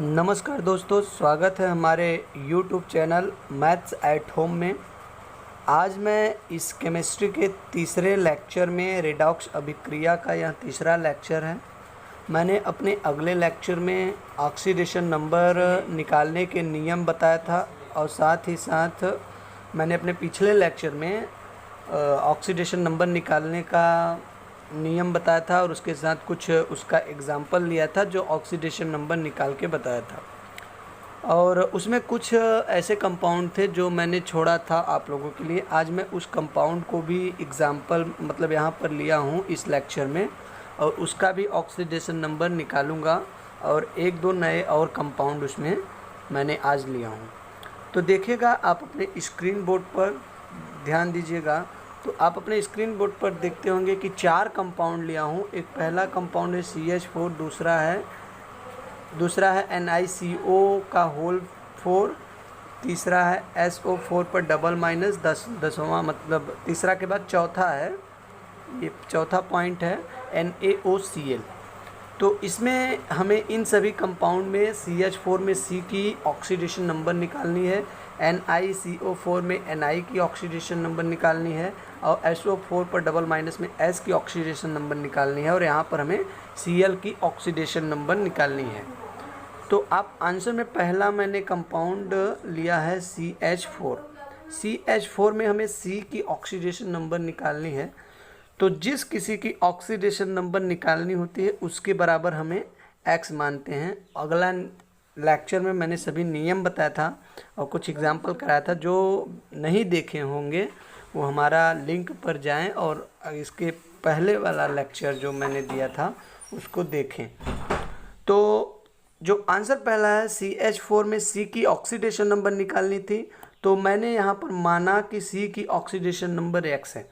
नमस्कार दोस्तों, स्वागत है हमारे YouTube channel maths at home में। आज मैं इस केमिस्ट्री के तीसरे लेक्चर में रेडॉक्स अभिक्रिया का यह तीसरा लेक्चर है। मैंने अपने अगले लेक्चर में ऑक्सीडेशन नंबर निकालने के नियम बताया था और साथ ही साथ मैंने अपने पिछले लेक्चर में ऑक्सीडेशन नंबर निकालने का नियम बताया था और उसके साथ कुछ उसका एग्जाम्पल लिया था जो ऑक्सीडेशन नंबर निकाल के बताया था। और उसमें कुछ ऐसे कंपाउंड थे जो मैंने छोड़ा था आप लोगों के लिए। आज मैं उस कंपाउंड को भी एग्जाम्पल मतलब यहाँ पर लिया हूँ इस लेक्चर में, और उसका भी ऑक्सीडेशन नंबर निकालूंगा और एक दो नए और कंपाउंड उसमें मैंने आज लिया हूँ। तो देखिएगा, आप अपने स्क्रीन बोर्ड पर ध्यान दीजिएगा। तो आप अपने स्क्रीन बोर्ड पर देखते होंगे कि चार कंपाउंड लिया हूँ। एक पहला कंपाउंड है CH4, दूसरा है NiCO का होल 4, तीसरा है SO4 पर डबल माइनस 10वां, मतलब तीसरा के बाद चौथा है, ये चौथा पॉइंट है NaOCl। तो इसमें हमें इन सभी कंपाउंड में CH4 में C की ऑक्सीडेशन नंबर निकालनी है, NiCO4 में Ni की ऑक्सीडेशन नंबर निकालनी है और SO4 पर डबल माइनस में S की ऑक्सीडेशन नंबर निकालनी है और यहाँ पर हमें Cl की ऑक्सीडेशन नंबर निकालनी है। तो आप आंसर में पहला मैंने कंपाउंड लिया है CH4। CH4 में हमें C की ऑक्सीडेशन नंबर निकालनी है। तो जिस किसी की ऑक्सीडेशन नंबर निकालनी होती है उसके बराबर हमें X मानते हैं। अगला लेक्चर में मैंने सभी नियम बताया था और कुछ एग्जाम्पल कराया था। जो नहीं देखे होंगे वो हमारा लिंक पर जाएं और इसके पहले वाला लेक्चर जो मैंने दिया था उसको देखें। तो जो आंसर पहला है CH4 में C की ऑक्सीडेशन नंबर निकालनी थी, तो मैंने यहाँ पर माना कि C की ऑक्सीडेशन नंबर X है।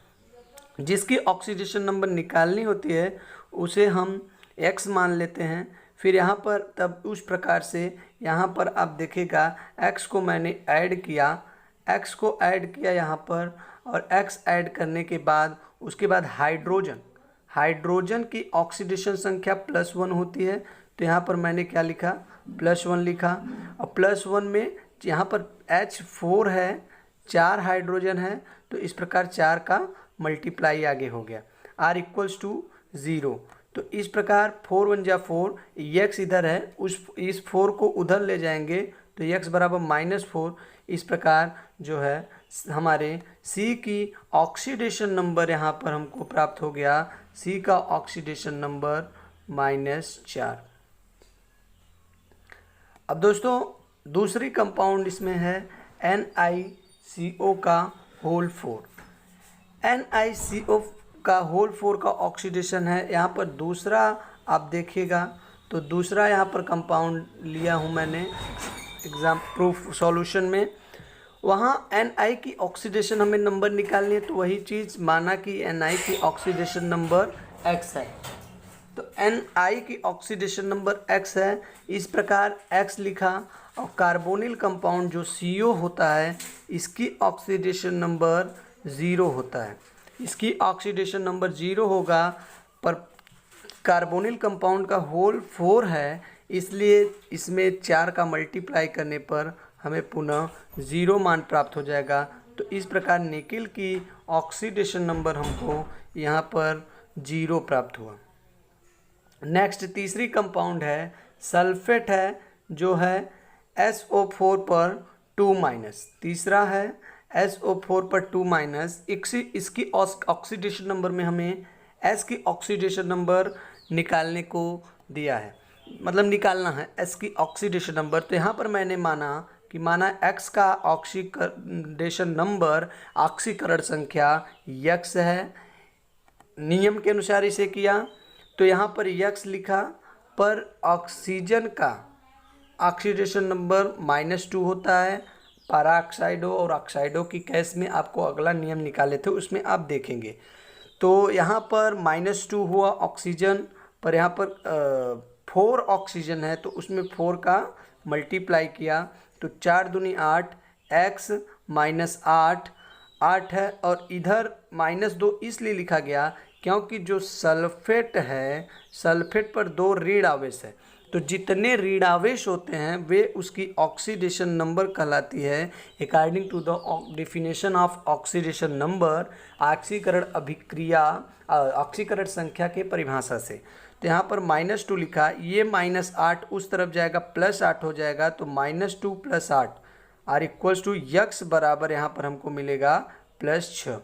जिसकी ऑक्सीडेशन नंबर निकालनी होती है उसे हम X मान लेते हैं। फिर यहाँ पर तब उस प्रकार से यहाँ पर आप देखिएगा X को मैंने ऐड किया, यहाँ पर, और X ऐड करने के बाद उसके बाद हाइड्रोजन की ऑक्सीडेशन संख्या +1 होती है। तो यहाँ पर मैंने क्या लिखा, +1 लिखा। और +1 में यहाँ पर H4 है, 4 हाइड्रोजन है, तो इस प्रकार 4 का मल्टीप्लाई आगे हो गया, R = 0। तो इस प्रकार 4 × 1 = 4, X इधर है, इस 4 को उधर ले जाएंगे तो X बराबर -4। इस प्रकार जो है हमारे C की ऑक्सीडेशन नंबर यहाँ पर हमको प्राप्त हो गया, C का ऑक्सीडेशन नंबर -4। अब दोस्तों दूसरी कंपाउंड इसमें है NiCO का होल 4। NiCO का होल 4 का ऑक्सीडेशन है यहाँ पर दूसरा। आप देखिएगा तो दूसरा यहाँ पर कंपाउंड लिया हूँ मैंने एग्जाम प्रूफ सॉल्यूशन में। वहाँ Ni की ऑक्सीडेशन हमें नंबर निकालनी है, तो वही चीज़ माना कि Ni की ऑक्सीडेशन नंबर X है। तो Ni की ऑक्सीडेशन नंबर X है, इस प्रकार X लिखा। और कार्बोनिल कंपाउंड जो CO होता है इसकी ऑक्सीडेशन नंबर 0 होता है। इसकी ऑक्सीडेशन नंबर 0 होगा, पर कार्बोनिल कंपाउंड का होल 4 है, इसलिए इसमें 4 का मल्टीप्लाई करने पर हमें पुनः 0 मान प्राप्त हो जाएगा। तो इस प्रकार निकिल की ऑक्सीडेशन नंबर हमको यहाँ पर 0 प्राप्त हुआ। नेक्स्ट तीसरी कंपाउंड है सल्फेट है, जो है SO4 पर 2-। तीसरा है SO4 पर 2-। इसकी ऑक्सीडेशन नंबर में हमें S की ऑक्सीडेशन नंबर निकालने को दिया है, मतलब निकालना है S की ऑक्सीडेशन नंबर। तो यहाँ पर मैंने माना X का ऑक्सीडेशन नंबर, ऑक्सीकरण संख्या X है, नियम के अनुसार इसे किया। तो यहाँ पर X लिखा, पर ऑक्सीजन का ऑक्सीडेशन नंबर -2 होता है। पैराऑक्साइडो और ऑक्साइडो की केस में आपको अगला नियम निकाले थे, उसमें आप देखेंगे। तो यहाँ पर -2 हुआ ऑक्सीजन पर, यहाँ पर 4 ऑक्सीजन है तो उसमें 4 का मल्टीप्लाई किया, तो 4 दूनी 8, X -8 8 है। और इधर -2 इसलिए लिखा गया क्योंकि जो सल्फेट है, सल्फेट पर 2 ऋण आवेश है, तो जितने ऋणावेश होते हैं वे उसकी ऑक्सीडेशन नंबर कहलाती है। According to the definition of oxidation number, ऑक्सीकरण अभिक्रिया ऑक्सीकरण संख्या के परिभाषा से। तो यहाँ पर -2 लिखा, ये -8 उस तरफ जाएगा, +8 हो जाएगा, तो -2 + 8 आर इक्वल्स टू यक्स बराबर यहाँ पर हमको मिलेगा +6।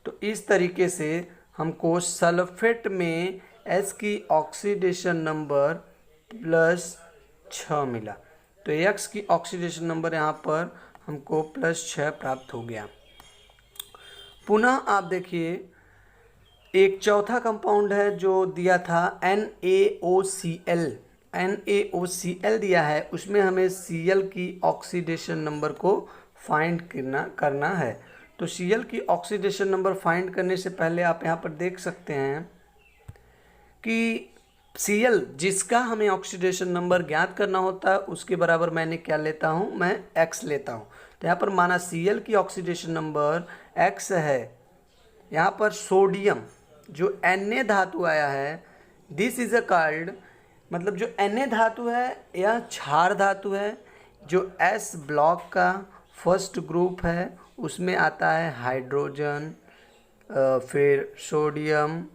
तो इस तरीके से हमको सल्फेट में एस की ऑक्सीडेशन नंबर +6 मिला। तो एक्स की ऑक्सीडेशन नंबर यहाँ पर हमको +6 प्राप्त हो गया। पुनः आप देखिए एक चौथा कंपाउंड है जो दिया था NaOCl। NaOCl दिया है, उसमें हमें Cl की ऑक्सीडेशन नंबर को फाइंड करना है। तो Cl की ऑक्सीडेशन नंबर फाइंड करने से पहले आप यहाँ पर देख सकते हैं कि Cl जिसका हमें ऑक्सीडेशन नंबर ज्ञात करना होता है उसके बराबर मैंने क्या लेता हूँ, मैं x लेता हूँ। तो यहाँ पर माना Cl की ऑक्सीडेशन नंबर x है। यहाँ पर सोडियम जो Na धातु आया है, दिस इज अ कॉल्ड, मतलब जो Na धातु है यह क्षार धातु है। जो S ब्लॉक का फर्स्ट ग्रुप है उसमें आता है हाइड्रोजन, फिर सोडियम,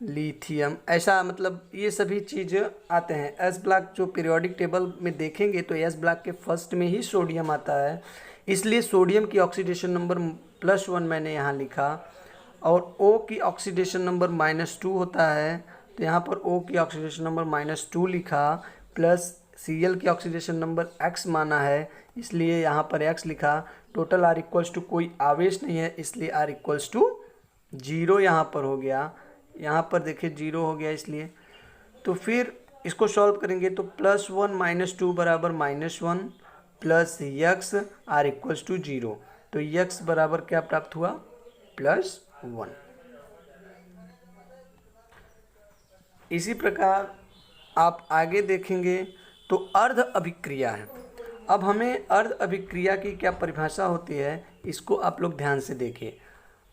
लिथियम, ऐसा मतलब ये सभी चीज़ आते हैं। एस ब्लॉक जो पीरियोडिक टेबल में देखेंगे तो एस ब्लॉक के फर्स्ट में ही सोडियम आता है, इसलिए सोडियम की ऑक्सीडेशन नंबर +1 मैंने यहाँ लिखा। और O की ऑक्सीडेशन नंबर -2 होता है, तो यहाँ पर O की ऑक्सीडेशन नंबर -2 लिखा, प्लस Cl की ऑक्सीडेशन नंबर x माना है इसलिए यहाँ पर x लिखा। टोटल R इक्वल्स टू कोई आवेश नहीं है इसलिए R इक्वल्स टू 0 यहाँ पर हो गया। यहाँ पर देखिए 0 हो गया इसलिए। तो फिर इसको सॉल्व करेंगे तो +1 - 2 बराबर -1 plus x R equals to 0। तो यक्स बराबर क्या प्राप्त हुआ, +1। इसी प्रकार आप आगे देखेंगे तो अर्ध अभिक्रिया है। अब हमें अर्ध अभिक्रिया की क्या परिभाषा होती है इसको आप लोग ध्यान से देखिए।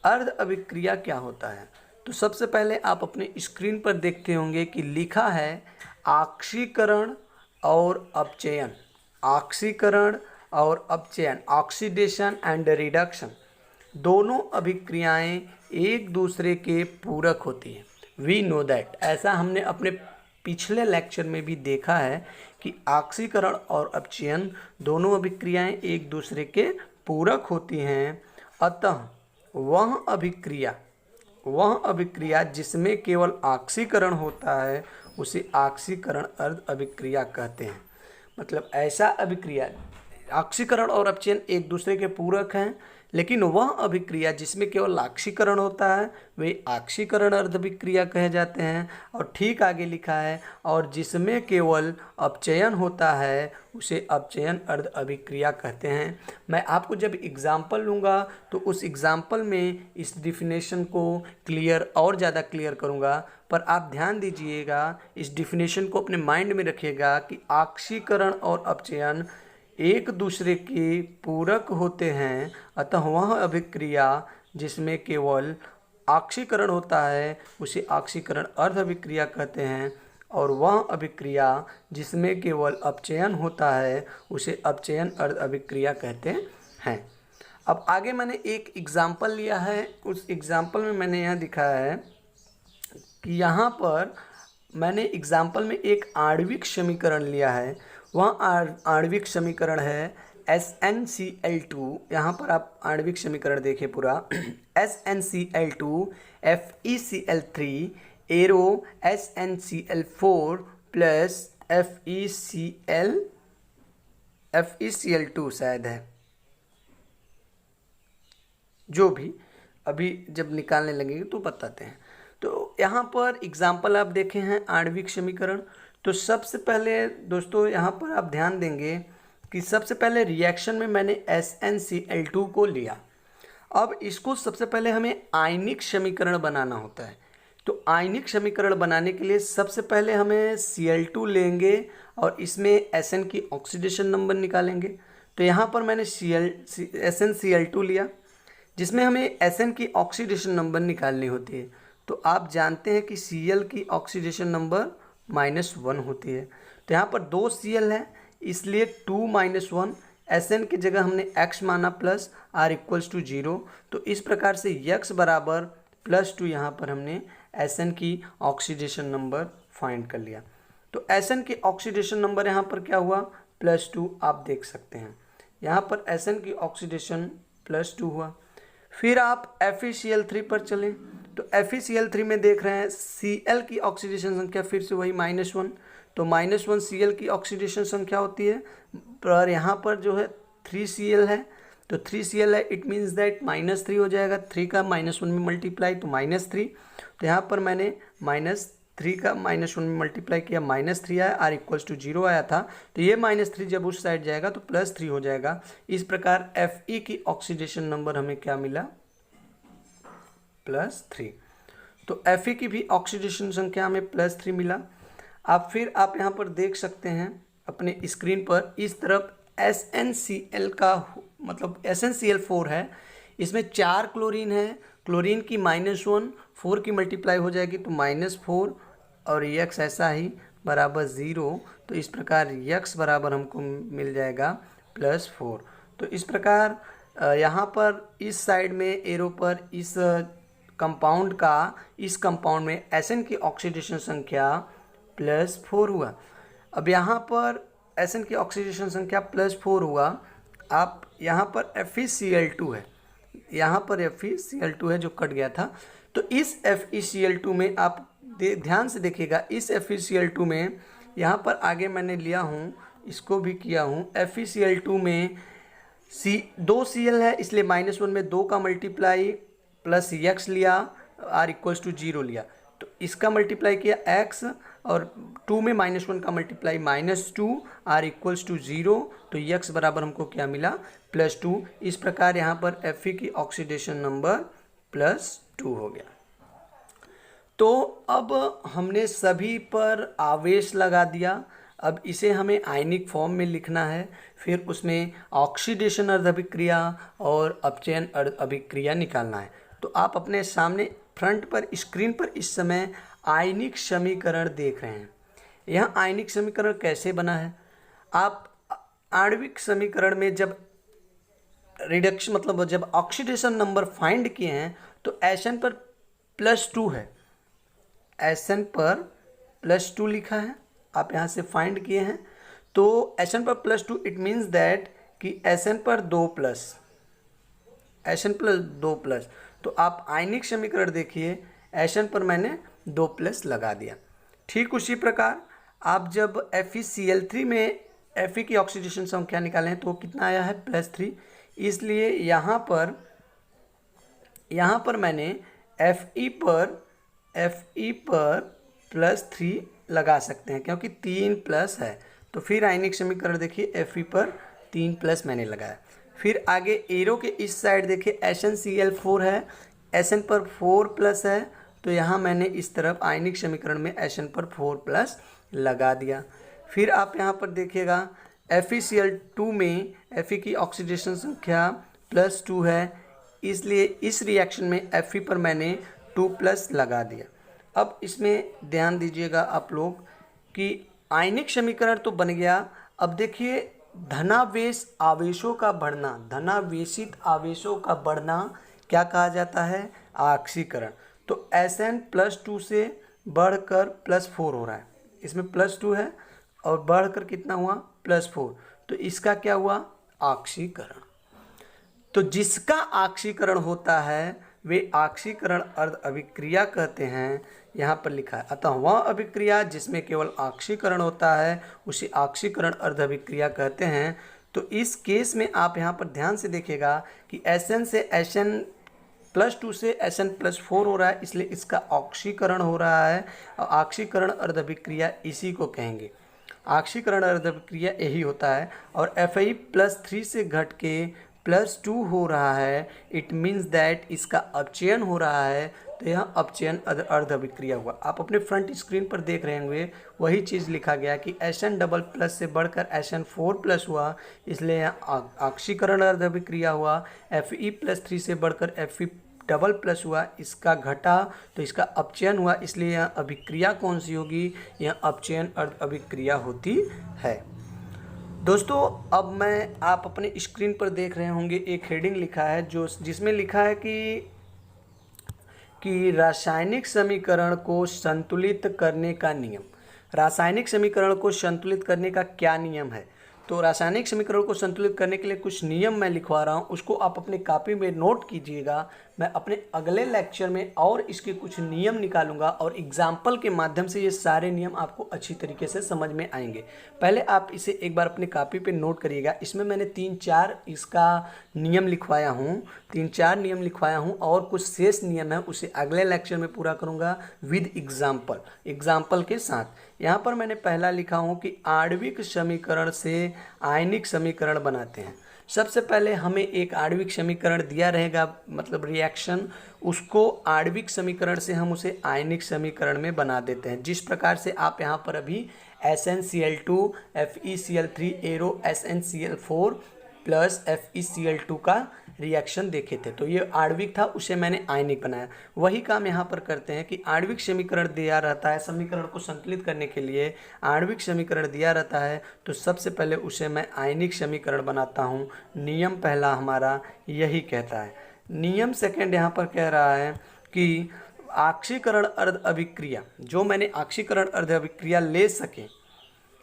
अर्ध अभिक्रिया क्या होता है, तो सबसे पहले आप अपने स्क्रीन पर देखते होंगे कि लिखा है ऑक्सीकरण और अपचयन। ऑक्सीकरण और अपचयन, ऑक्सीडेशन एंड रिडक्शन, दोनों अभिक्रियाएं एक दूसरे के पूरक होती हैं। वी नो दैट, ऐसा हमने अपने पिछले लेक्चर में भी देखा है कि ऑक्सीकरण और अपचयन दोनों अभिक्रियाएं एक दूसरे के पूरक होती हैं। अतः वह अभिक्रिया जिसमें केवल ऑक्सीकरण होता है उसे ऑक्सीकरण अर्ध अभिक्रिया कहते हैं। मतलब ऐसा अभिक्रिया, ऑक्सीकरण और अपचयन एक दूसरे के पूरक हैं, लेकिन वह अभिक्रिया जिसमें केवल ऑक्सीकरण होता है वे ऑक्सीकरण अर्ध अभिक्रिया कहे जाते हैं। और ठीक आगे लिखा है और जिसमें केवल अपचयन होता है उसे अपचयन अर्ध अभिक्रिया कहते हैं। मैं आपको जब एग्जाम्पल लूँगा तो उस एग्जाम्पल में इस डिफिनेशन को और ज़्यादा क्लियर करूँगा, पर आप ध्यान दीजिएगा, इस डिफिनेशन को अपने माइंड में रखिएगा कि ऑक्सीकरण और अपचयन एक दूसरे के पूरक होते हैं। अतः वह अभिक्रिया जिसमें केवल ऑक्सीकरण होता है उसे ऑक्सीकरण अर्ध अभिक्रिया कहते हैं, और वह अभिक्रिया जिसमें केवल अपचयन होता है उसे अपचयन अर्ध अभिक्रिया कहते हैं। अब आगे मैंने एक एग्जाम्पल लिया है, उस एग्जाम्पल में मैंने यह दिखाया है कि यहाँ पर मैंने एग्जाम्पल में एक आणविक समीकरण लिया है। वह आणविक समीकरण है SnCl2। यहाँ पर आप आणविक समीकरण देखें पूरा, SnCl2 FeCl3 arrow SnCl4 plus FeCl2 शायद है, जो भी अभी जब निकालने लगेंगे तो बताते हैं। तो यहाँ पर एग्जाम्पल आप देखे हैं आणविक समीकरण। तो सबसे पहले दोस्तों यहाँ पर आप ध्यान देंगे कि सबसे पहले रिएक्शन में मैंने SnCl2 को लिया। अब इसको सबसे पहले हमें आयनिक समीकरण बनाना होता है। तो आयनिक समीकरण बनाने के लिए सबसे पहले हमें Cl2 लेंगे और इसमें Sn की ऑक्सीडेशन नंबर निकालेंगे। तो यहाँ पर मैंने SnCl2 लिया जिसमें हमें Sn की ऑक्सीडेशन नंबर निकालनी होती है। तो आप जानते हैं कि Cl की ऑक्सीडेशन नंबर -1 होती है। तो यहाँ पर 2 Cl है, इसलिए 2 - 1, Sn की जगह हमने x माना प्लस r इक्वल्स टू 0। तो इस प्रकार से x बराबर +2 यहाँ पर हमने Sn की ऑक्सीडेशन नंबर फाइंड कर लिया। तो Sn की ऑक्सीडेशन नंबर यहाँ पर क्या हुआ, +2, आप देख सकते हैं यहाँ पर Sn की ऑक्सीडेशन +2 हुआ। फिर आप FeCl3 पर चलें, तो FeCl3 में देख रहे हैं Cl की ऑक्सीडेशन संख्या फिर से वही -1, तो -1 Cl की ऑक्सीडेशन संख्या होती है, पर यहाँ पर जो है 3 Cl है, तो 3 Cl है, इट मीन्स दैट -3 हो जाएगा, 3 का -1 में मल्टीप्लाई तो -3, तो यहाँ पर मैंने -3 का -1 में मल्टीप्लाई किया, -3 आया, r इक्वल्स टू 0 आया था, तो ये -3 जब उस साइड जाएगा तो +3 हो जाएगा। इस प्रकार Fe की ऑक्सीडेशन नंबर हमें क्या मिला, +3। तो Fe की भी ऑक्सीडेशन संख्या हमें +3 मिला। आप फिर आप यहाँ पर देख सकते हैं अपने स्क्रीन पर, इस तरफ SnCl का मतलब SnCl4 है, इसमें 4 क्लोरीन है, क्लोरीन की -1, 4 की मल्टीप्लाई हो जाएगी तो -4 और x ऐसा ही बराबर 0। तो इस प्रकार x बराबर हमको मिल जाएगा +4। तो इस प्रकार यहाँ पर इस साइड में एरो पर इस कंपाउंड का, इस कंपाउंड में Sn की ऑक्सीडेशन संख्या +4 हुआ। अब यहाँ पर Sn की ऑक्सीडेशन संख्या +4 हुआ, आप यहाँ पर FeCl2 है, यहाँ पर FeCl2 है जो कट गया था, तो इस FeCl2 में आप ध्यान से देखिएगा, इस FeCl2 में यहाँ पर आगे मैंने लिया हूँ, इसको भी किया हूँ, FeCl2 में 2 Cl है, इसलिए -1 में 2 का मल्टीप्लाई प्लस x लिया, r इक्वल्स टू 0 लिया, तो इसका मल्टीप्लाई किया x, और 2 में -1 का मल्टीप्लाई -2, r इक्वल्स टू 0, तो x बराबर हमको क्या मिला, +2। इस प्रकार यहाँ पर Fe की ऑक्सीडेशन नंबर +2 हो गया। तो अब हमने सभी पर आवेश लगा दिया, अब इसे हमें आयनिक फॉर्म में लिखना है, फिर उसमें ऑक्सीडेशन अर्ध अभिक्रिया और अपचयन अर्ध अभिक्रिया निकालना है। तो आप अपने सामने फ्रंट पर स्क्रीन पर इस समय आयनिक समीकरण देख रहे हैं। यह आयनिक समीकरण कैसे बना है, आप आणविक समीकरण में जब रिडक्शन मतलब जब ऑक्सीडेशन नंबर फाइंड किए हैं तो Sn पर +2 है, Sn पर +2 लिखा है, आप यहाँ से फाइंड किए हैं, तो Sn पर +2 इट मीन्स दैट कि Sn पर 2+, Sn प्लस 2+, तो आप आयनिक समीकरण देखिए, Sn पर मैंने 2+ लगा दिया। ठीक उसी प्रकार आप जब FeCl3 में Fe की ऑक्सीडेशन संख्या निकालें तो कितना आया है, +3, इसलिए यहाँ पर मैंने Fe पर +3 लगा सकते हैं, क्योंकि 3+ है, तो फिर आयनिक समीकरण देखिए, Fe पर 3+ मैंने लगाया। फिर आगे एरो के इस साइड देखिए SnCl4 है, Sn पर 4+ है, तो यहाँ मैंने इस तरफ आयनिक समीकरण में Sn पर 4+ लगा दिया। फिर आप यहाँ पर देखिएगा FeCl2 में Fe की ऑक्सीडेशन संख्या +2 है, इसलिए इस रिएक्शन में Fe पर मैंने 2+ लगा दिया। अब इसमें ध्यान दीजिएगा आप लोग कि आयनिक समीकरण तो बन गया। अब देखिए धनावेश आवेशों का बढ़ना, धनावेशित आवेशों का बढ़ना क्या कहा जाता है, आक्सीकरण। तो Sn +2 से बढ़कर +4 हो रहा है, इसमें +2 है और बढ़कर कितना हुआ, +4, तो इसका क्या हुआ, आक्सीकरण। तो जिसका आक्सीकरण होता है वे आक्सीकरण अर्ध अभिक्रिया कहते हैं, यहाँ पर लिखा है। अतः वह अभिक्रिया जिसमें केवल आक्सीकरण होता है उसे आक्सीकरण अर्ध अभिक्रिया कहते हैं। तो इस केस में आप यहाँ पर ध्यान से देखिएगा कि Sn से Sn +2 से Sn +4 हो रहा है, इसलिए इसका ऑक्सीकरण हो रहा है, और आक्सीकरण अर्ध अभिक्रिया इसी को कहेंगे। आक्सीकरण अर्ध अभिक्रिया यही होता है, और Fe +3 से घट के +2 हो रहा है, इट मीन्स दैट इसका अपचयन हो रहा है, तो यह अपचयन अर्ध अभिक्रिया हुआ। आप अपने फ्रंट स्क्रीन पर देख रहे होंगे वही चीज़ लिखा गया कि Sn++ से बढ़कर Sn4+ हुआ, इसलिए यह ऑक्सीकरण अर्ध अभिक्रिया हुआ। Fe +3 से बढ़कर Fe डबल प्लस हुआ, इसका घटा तो इसका अपचयन हुआ, इसलिए यह अभिक्रिया कौन सी होगी, यह अपचयन अर्ध अभिक्रिया होती है। दोस्तों अब मैं आप अपने स्क्रीन पर देख रहे होंगे एक हेडिंग लिखा है जिसमें लिखा है कि रासायनिक समीकरण को संतुलित करने का नियम। रासायनिक समीकरण को संतुलित करने का क्या नियम है? तो रासायनिक समीकरण को संतुलित करने के लिए कुछ नियम मैं लिखवा रहा हूँ, उसको आप अपने कॉपी में नोट कीजिएगा। मैं अपने अगले लेक्चर में और इसके कुछ नियम निकालूंगा और एग्जाम्पल के माध्यम से ये सारे नियम आपको अच्छी तरीके से समझ में आएंगे। पहले आप इसे एक बार अपने कॉपी पे नोट करिएगा। इसमें मैंने 3-4 इसका नियम लिखवाया हूँ, 3-4 नियम लिखवाया हूँ और कुछ शेष नियम है उसे अगले लेक्चर में पूरा करूँगा विद एग्जाम्पल के साथ। यहाँ पर मैंने पहला लिखा हूँ कि आणविक समीकरण से आयनिक समीकरण बनाते हैं। सबसे पहले हमें एक आणविक समीकरण दिया रहेगा, मतलब रिएक्शन, उसको आणविक समीकरण से हम उसे आयनिक समीकरण में बना देते हैं। जिस प्रकार से आप यहाँ पर अभी SnCl2 FeCl3 arrow SnCl4 plus FeCl2 का रिएक्शन देखे थे, तो ये आणविक था, उसे मैंने आयनिक बनाया। वही काम यहाँ पर करते हैं कि आणविक समीकरण दिया रहता है, समीकरण को संतुलित करने के लिए आणविक समीकरण दिया रहता है, तो सबसे पहले उसे मैं आयनिक समीकरण बनाता हूँ। नियम पहला हमारा यही कहता है। नियम सेकंड यहाँ पर कह रहा है कि आक्सीकरण अर्ध अभिक्रिया, जो मैंने आक्सीकरण अर्ध अभिक्रिया ले सके,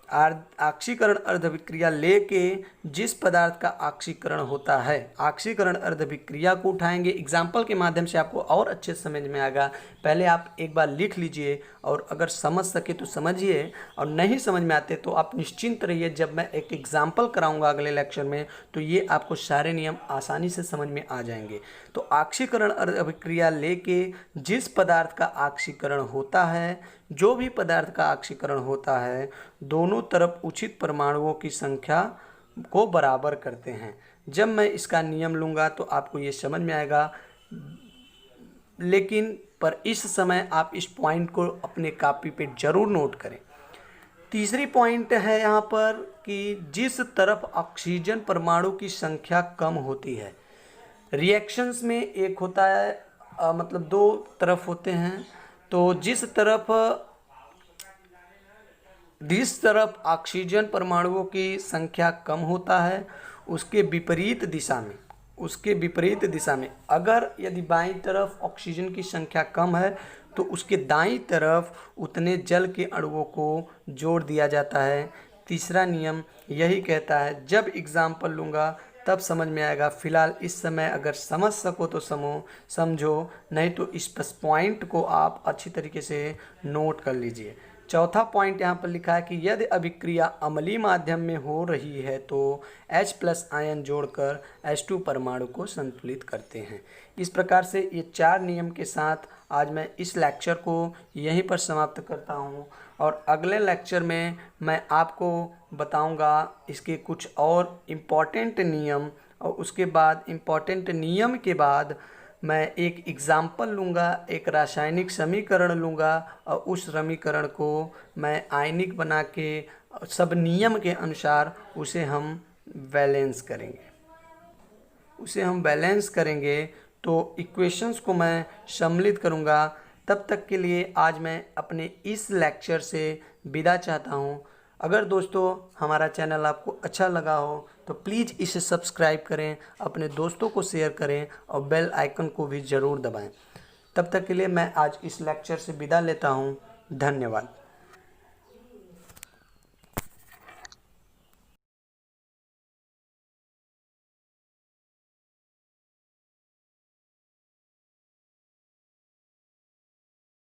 आक्सीकरण अर्ध अभिक्रिया लेके जिस पदार्थ का आक्सीकरण होता है, आक्सीकरण अर्ध अभिक्रिया को उठाएंगे। एग्जाम्पल के माध्यम से आपको और अच्छे समझ में आएगा। पहले आप एक बार लिख लीजिए और अगर समझ सके तो समझिए, और नहीं समझ में आते तो आप निश्चिंत रहिए, जब मैं एक एग्जाम्पल कराऊंगा अगले लेक्चर में तो ये आपको सारे नियम आसानी से समझ में आ जाएंगे। तो आक्सीकरण अर्ध अभिक्रिया लेके जिस पदार्थ का आक्सीकरण होता है, जो भी पदार्थ का आक्सीकरण होता है, दोनों तरफ उचित परमाणुओं की संख्या को बराबर करते हैं। जब मैं इसका नियम लूँगा तो आपको ये समझ में आएगा, लेकिन पर इस समय आप इस पॉइंट को अपने कॉपी पे जरूर नोट करें। तीसरी पॉइंट है यहाँ पर कि जिस तरफ ऑक्सीजन परमाणु की संख्या कम होती है, रिएक्शंस में एक होता है मतलब दो तरफ होते हैं, तो जिस तरफ ऑक्सीजन परमाणुओं की संख्या कम होता है उसके विपरीत दिशा में अगर यदि बाईं तरफ ऑक्सीजन की संख्या कम है तो उसके दाईं तरफ उतने जल के अणुओं को जोड़ दिया जाता है। तीसरा नियम यही कहता है। जब एग्जाम्पल लूँगा तब समझ में आएगा। फिलहाल इस समय अगर समझ सको तो समझो, नहीं तो इस पॉइंट को आप अच्छी तरीके से नोट कर लीजिए। चौथा पॉइंट यहाँ पर लिखा है कि यदि अभिक्रिया अम्लीय माध्यम में हो रही है तो H+ आयन जोड़कर H2 परमाणु को संतुलित करते हैं। इस प्रकार से ये 4 नियम के साथ आज मैं इस लेक्चर को यहीं पर समाप्त करता हूँ, और अगले लेक्चर में मैं आपको बताऊँगा इसके कुछ और इम्पॉर्टेंट नियम, और उसके बाद इम्पॉर्टेंट नियम के बाद मैं एक एग्जाम्पल लूँगा, एक रासायनिक समीकरण लूँगा और उस समीकरण को मैं आयनिक बना के सब नियम के अनुसार उसे हम बैलेंस करेंगे। तो इक्वेशंस को मैं सम्मिलित करूँगा। तब तक के लिए आज मैं अपने इस लेक्चर से विदा चाहता हूँ। अगर दोस्तों हमारा चैनल आपको अच्छा लगा हो तो प्लीज़ इसे सब्सक्राइब करें, अपने दोस्तों को शेयर करें और बेल आइकन को भी ज़रूर दबाएं। तब तक के लिए मैं आज इस लेक्चर से विदा लेता हूं। धन्यवाद।